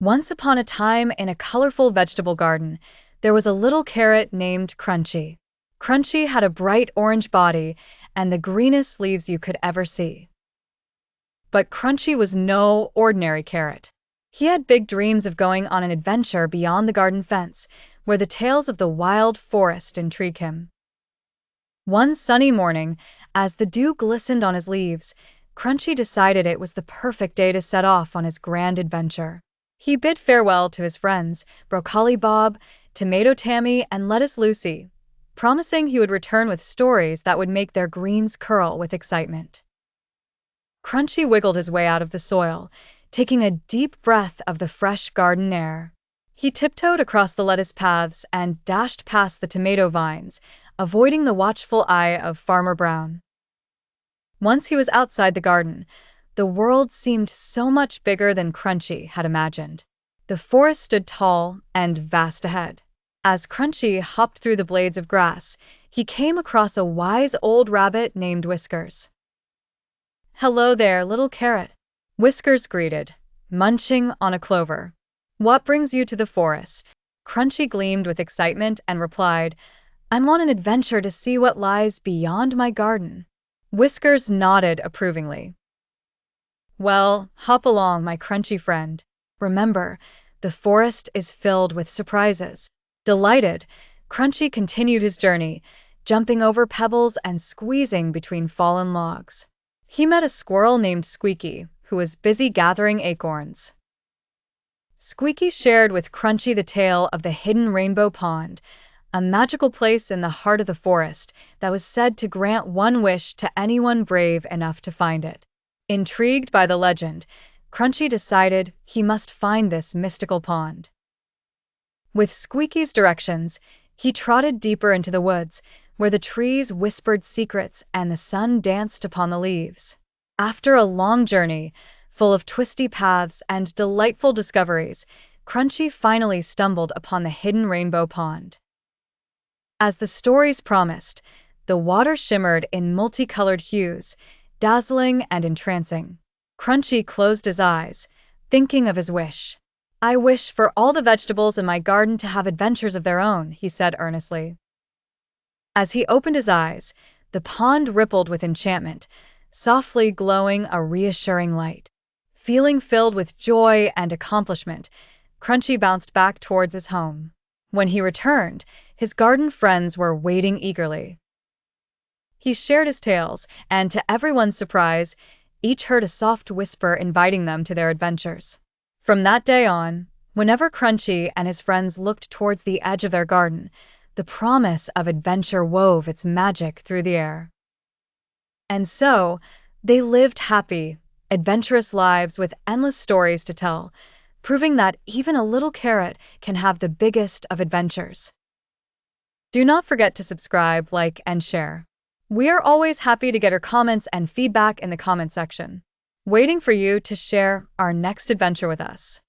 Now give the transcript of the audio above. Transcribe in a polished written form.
Once upon a time, in a colorful vegetable garden, there was a little carrot named Crunchy. Crunchy had a bright orange body and the greenest leaves you could ever see. But Crunchy was no ordinary carrot. He had big dreams of going on an adventure beyond the garden fence, where the tales of the wild forest intrigued him. One sunny morning, as the dew glistened on his leaves, Crunchy decided it was the perfect day to set off on his grand adventure. He bid farewell to his friends, Broccoli Bob, Tomato Tammy, and Lettuce Lucy, promising he would return with stories that would make their greens curl with excitement. Crunchy wiggled his way out of the soil, taking a deep breath of the fresh garden air. He tiptoed across the lettuce paths and dashed past the tomato vines, avoiding the watchful eye of Farmer Brown. Once he was outside the garden, the world seemed so much bigger than Crunchy had imagined. The forest stood tall and vast ahead. As Crunchy hopped through the blades of grass, he came across a wise old rabbit named Whiskers. "Hello there, little carrot," Whiskers greeted, munching on a clover. "What brings you to the forest?" Crunchy gleamed with excitement and replied, "I'm on an adventure to see what lies beyond my garden." Whiskers nodded approvingly. "Well, hop along, my Crunchy friend. Remember, the forest is filled with surprises." Delighted, Crunchy continued his journey, jumping over pebbles and squeezing between fallen logs. He met a squirrel named Squeaky, who was busy gathering acorns. Squeaky shared with Crunchy the tale of the hidden Rainbow Pond, a magical place in the heart of the forest that was said to grant one wish to anyone brave enough to find it. Intrigued by the legend, Crunchy decided he must find this mystical pond. With Squeaky's directions, he trotted deeper into the woods, where the trees whispered secrets and the sun danced upon the leaves. After a long journey, full of twisty paths and delightful discoveries, Crunchy finally stumbled upon the hidden Rainbow Pond. As the stories promised, the water shimmered in multicolored hues, dazzling and entrancing. Crunchy closed his eyes, thinking of his wish. "I wish for all the vegetables in my garden to have adventures of their own," he said earnestly. As he opened his eyes, the pond rippled with enchantment, softly glowing a reassuring light. Feeling filled with joy and accomplishment, Crunchy bounced back towards his home. When he returned, his garden friends were waiting eagerly. He shared his tales, and to everyone's surprise, each heard a soft whisper inviting them to their adventures. From that day on, whenever Crunchy and his friends looked towards the edge of their garden, the promise of adventure wove its magic through the air. And so, they lived happy, adventurous lives with endless stories to tell, proving that even a little carrot can have the biggest of adventures. Do not forget to subscribe, like, and share. We are always happy to get your comments and feedback in the comment section, waiting for you to share our next adventure with us.